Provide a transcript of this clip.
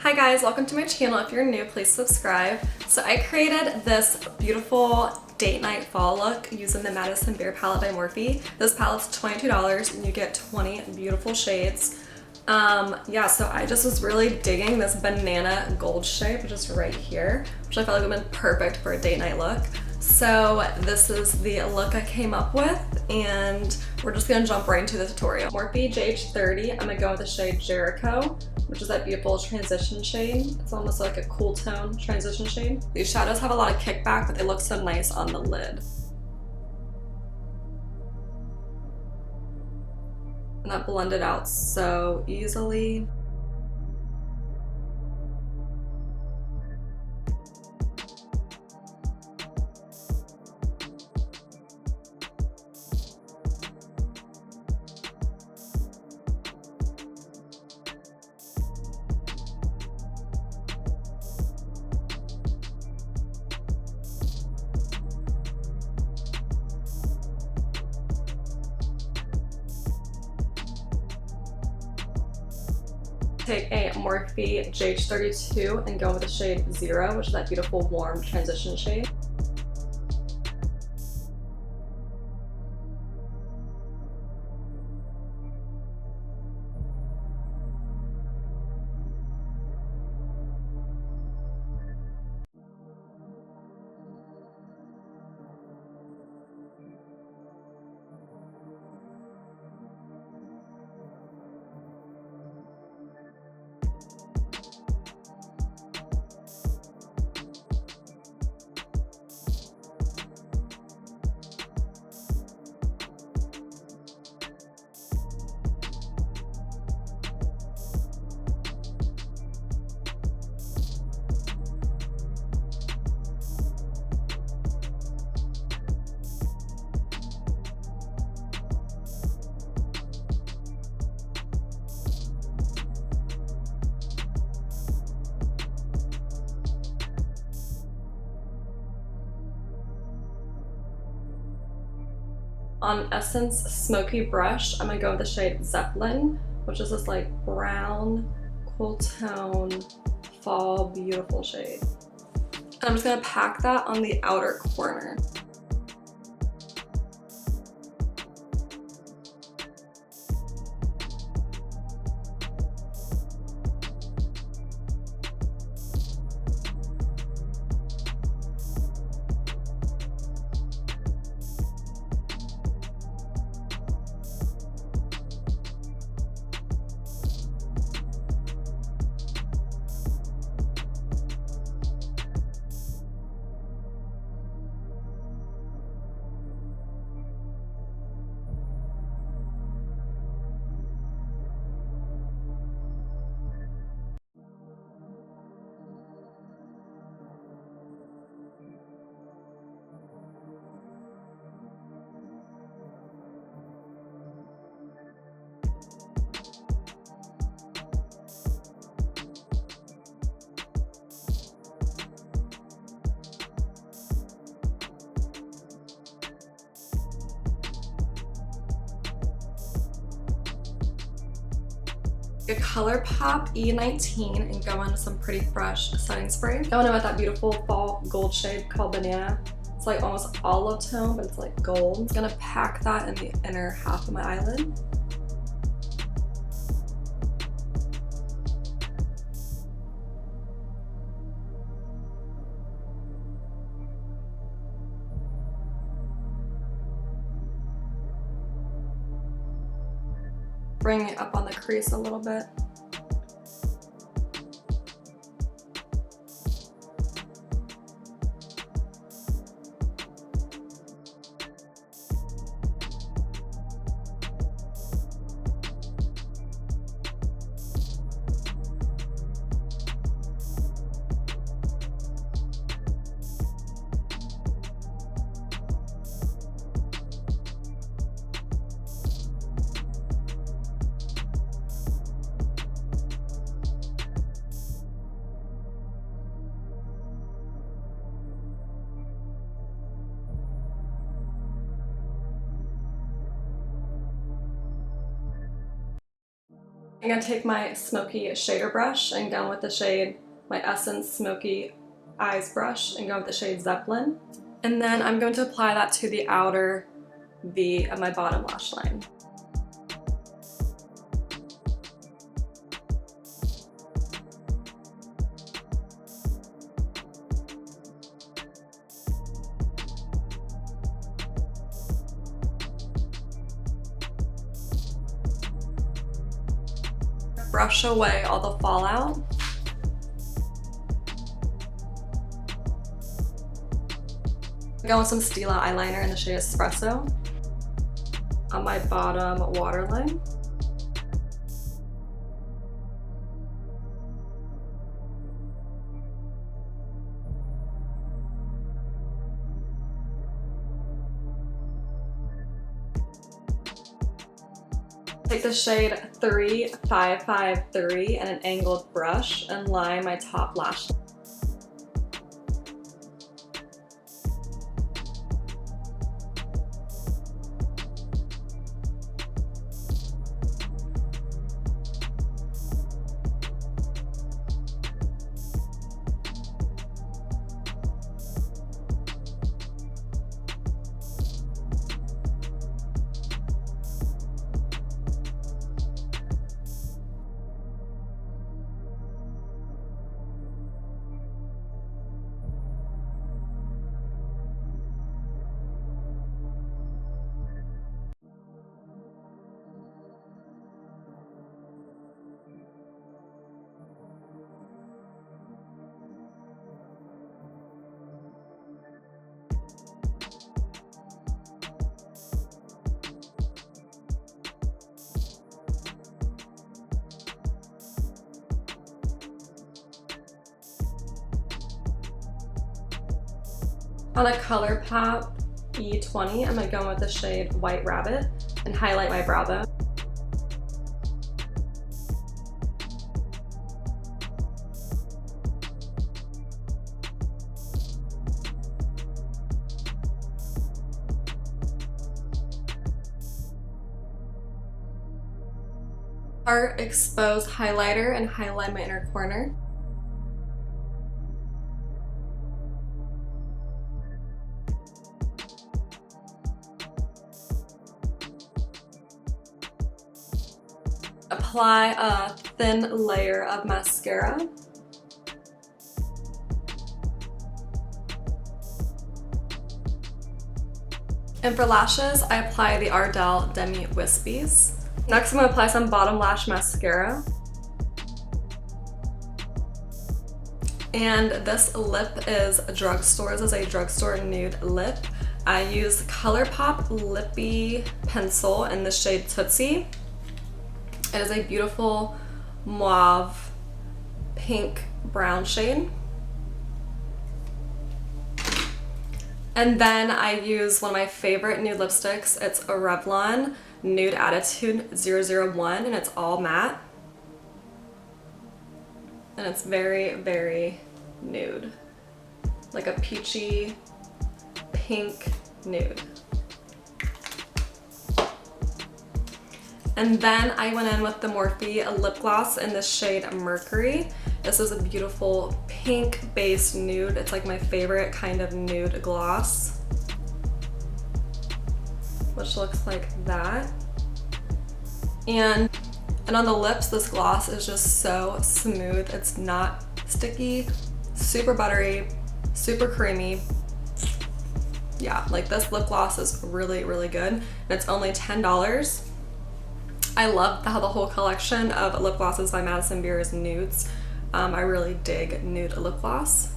Hi guys, welcome to my channel. If you're new, please subscribe. So I created this beautiful date night fall look using the Madison Beer Palette by Morphe. This palette's $22 and you get 20 beautiful shades. Yeah, so I just was really digging this banana gold shade, which is right here, which I felt like would have been perfect for a date night look. So this is the look I came up with, and we're just gonna jump right into the tutorial. Morphe JH30, I'm gonna go with the shade Jericho, which is that beautiful transition shade. It's almost like a cool tone transition shade. These shadows have a lot of kickback, but they look so nice on the lid. And that blended out so easily. Take a Morphe JH32 and go with the shade Zero, which is that beautiful warm transition shade. On Essence Smoky Brush, I'm gonna go with the shade Zeppelin, which is this like brown, cool tone, fall, beautiful shade. And I'm just gonna pack that on the outer corner. A Colourpop E19 and go into some pretty fresh setting spray. Going in with that beautiful fall gold shade called Banana. It's like almost olive tone, but it's like gold. I'm gonna pack that in the inner half of my eyelid. Bring it up on the crease a little bit. I'm gonna take my smoky shader brush and go with the shade, my Essence Smoky Eyes brush, and go with the shade Zeppelin. And then I'm going to apply that to the outer V of my bottom lash line. Brush away all the fallout. Go with some Stila eyeliner in the shade Espresso on my bottom waterline. Take the shade 3553 and an angled brush and line my top lash. On a Colourpop E20, I'm going to go with the shade White Rabbit and highlight my brow bone. Our exposed highlighter and highlight my inner corner. Apply a thin layer of mascara. And for lashes, I apply the Ardell Demi Wispies. Next, I'm going to apply some bottom lash mascara. And this lip is drugstore. This is a drugstore nude lip. I use Colourpop Lippy Pencil in the shade Tootsie. It is a beautiful mauve pink brown shade. And then I use one of my favorite nude lipsticks. It's a Revlon Nude Attitude 001 and it's all matte. And it's very, very nude. Like a peachy pink nude. And then I went in with the Morphe lip gloss in the shade Mercury. This is a beautiful pink based nude. It's like my favorite kind of nude gloss, which looks like that. And on the lips, this gloss is just so smooth. It's not sticky, super buttery, super creamy. Yeah, like this lip gloss is really, really good. And it's only $10. I love how the whole collection of lip glosses by Madison Beer is nudes. I really dig nude lip gloss.